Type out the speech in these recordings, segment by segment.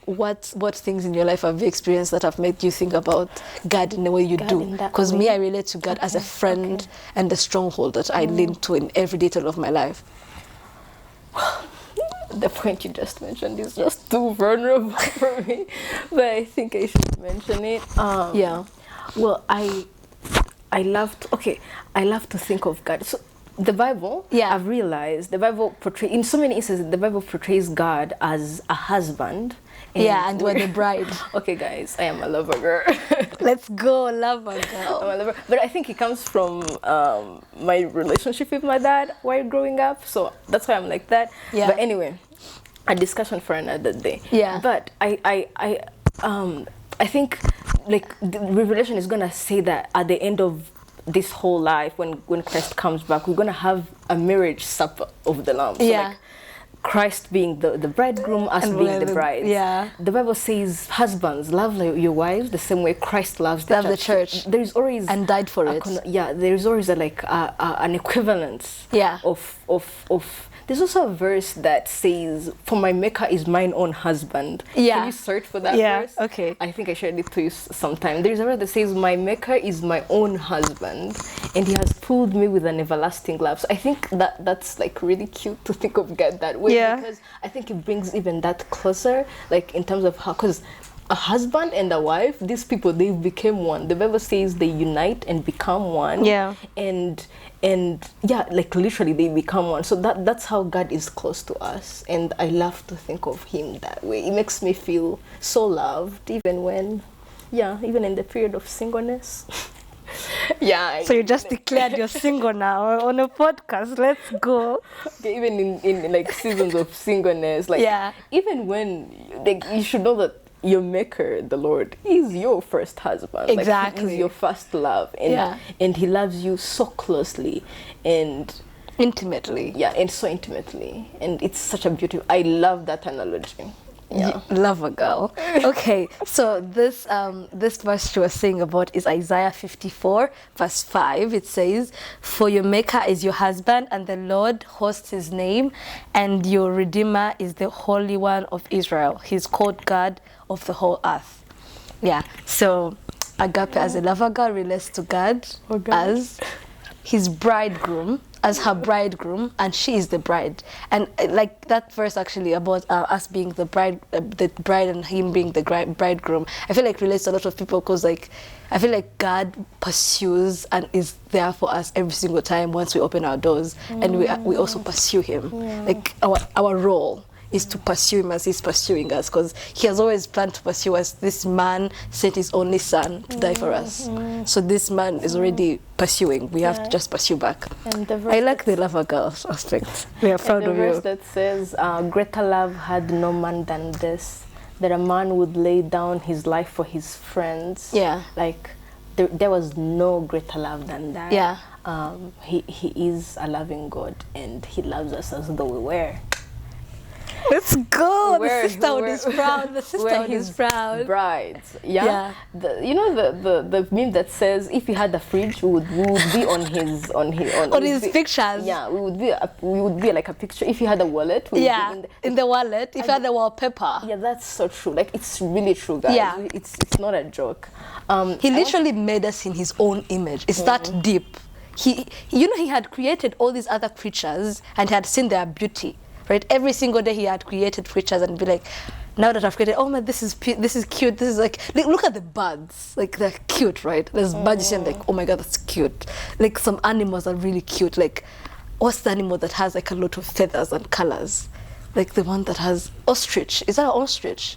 what things in your life have you experienced that have made you think about God in the way you do? Because me, I relate to God as a friend and a stronghold that I lean to in every detail of my life. The point you just mentioned is just too vulnerable for me, but I think I should mention it. Well, I love to think of God. So the Bible, I've realized the Bible portrays, in so many instances, the Bible portrays God as a husband. And we're the bride. Okay, guys, I am a lover girl. Let's go, lover girl. I'm a lover. But I think it comes from my relationship with my dad while growing up. So that's why I'm like that. Yeah. But anyway, a discussion for another day. Yeah. But I think like the Revelation is gonna say that at the end of this whole life, when Christ comes back, we're gonna have a marriage supper of the Lamb. So like, Christ being the bridegroom, us and being the bride. Yeah. The Bible says, husbands, love your wives the same way Christ loves the church. There is always and died for it. There is always an equivalence. Yeah. Of. There's also a verse that says, "For my Maker is mine own husband." Yeah. Can you search for that verse? Okay. I think I shared it to you sometime. There's a verse that says, "My Maker is my own husband, and He has pulled me with an everlasting love." So I think that's like really cute to think of God that way. Yeah. Because I think it brings even that closer, like in terms of how, because a husband and a wife, these people, they became one. The Bible says they unite and become one. Yeah. And like literally they become one. So that's how God is close to us. And I love to think of Him that way. It makes me feel so loved, even in the period of singleness. So you just declared you're single now on a podcast. Let's go. Okay, even in like seasons of singleness, like even when like you should know that your Maker, the Lord, is your first husband. Exactly. Like, He is your first love. And He loves you so closely and intimately. Yeah, and so intimately. And it's such a beautiful, I love that analogy. Yeah. Lover girl. Okay, so this verse she was saying about is Isaiah 54 verse 5. It says, "For your Maker is your husband, and the Lord hosts His name, and your Redeemer is the Holy One of Israel. He's called God of the whole earth." Yeah, so Agape as a lover girl relates to God as His bridegroom, as her bridegroom, and she is the bride. And like that verse actually about us being the bride and Him being the bridegroom, I feel like relates to a lot of people, because like I feel like God pursues and is there for us every single time once we open our doors, and we also pursue Him. Like our role is to pursue Him as He's pursuing us, because He has always planned to pursue us. This man sent His only Son to die for us. So this man is already pursuing. We have to just pursue back. And I like the lover girl aspect. We are proud of you. The verse that says, "Greater love had no man than this, that a man would lay down his life for his friends." Yeah. Like there was no greater love than that. Yeah. He is a loving God, and He loves us as though we were. Let's go. The sisterhood is proud. The sisterhood is proud. Brides. Yeah. The meme that says, if he had a fridge, we would be on his pictures. Yeah, we would be like a picture. If he had a wallet, we would be in the wallet. If you had a wallpaper. Yeah, that's so true. Like, it's really true, guys. Yeah. It's not a joke. He literally made us in His own image. It's that deep. He had created all these other creatures and had seen their beauty. Right, every single day He had created creatures and be like, now that I've created, oh man, this is cute. This is like look at the birds, like they're cute, right? There's birds and like, oh my god, that's cute. Like some animals are really cute. Like, what's the animal that has like a lot of feathers and colors? Like the one that has ostrich. Is that an ostrich?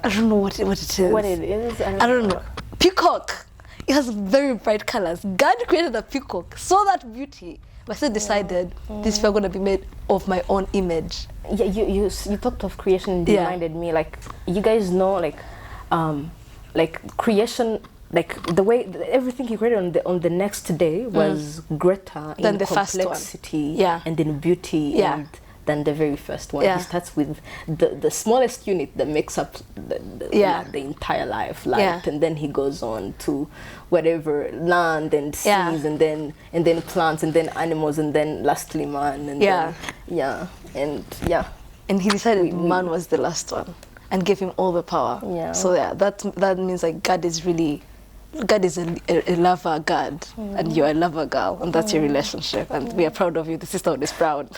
I don't know what it is. What it is? I don't know. Peacock. It has very bright colors. God created a peacock, saw that beauty, but still decided this is going to be made of my own image. Yeah, you talked of creation and reminded me, like, you guys know, like creation, like the way everything He created on the next day was greater than in the complexity first one. and in beauty than the very first one. He starts with the smallest unit that makes up the entire life, light, and then he goes on to whatever, land and seas, and then plants, and then animals, and then lastly man, and and he decided man was the last one and gave him all the power. Yeah. So yeah, that means like God is a lover God, and you're a lover girl, and that's your relationship. And we are proud of you. The sisterhood is proud.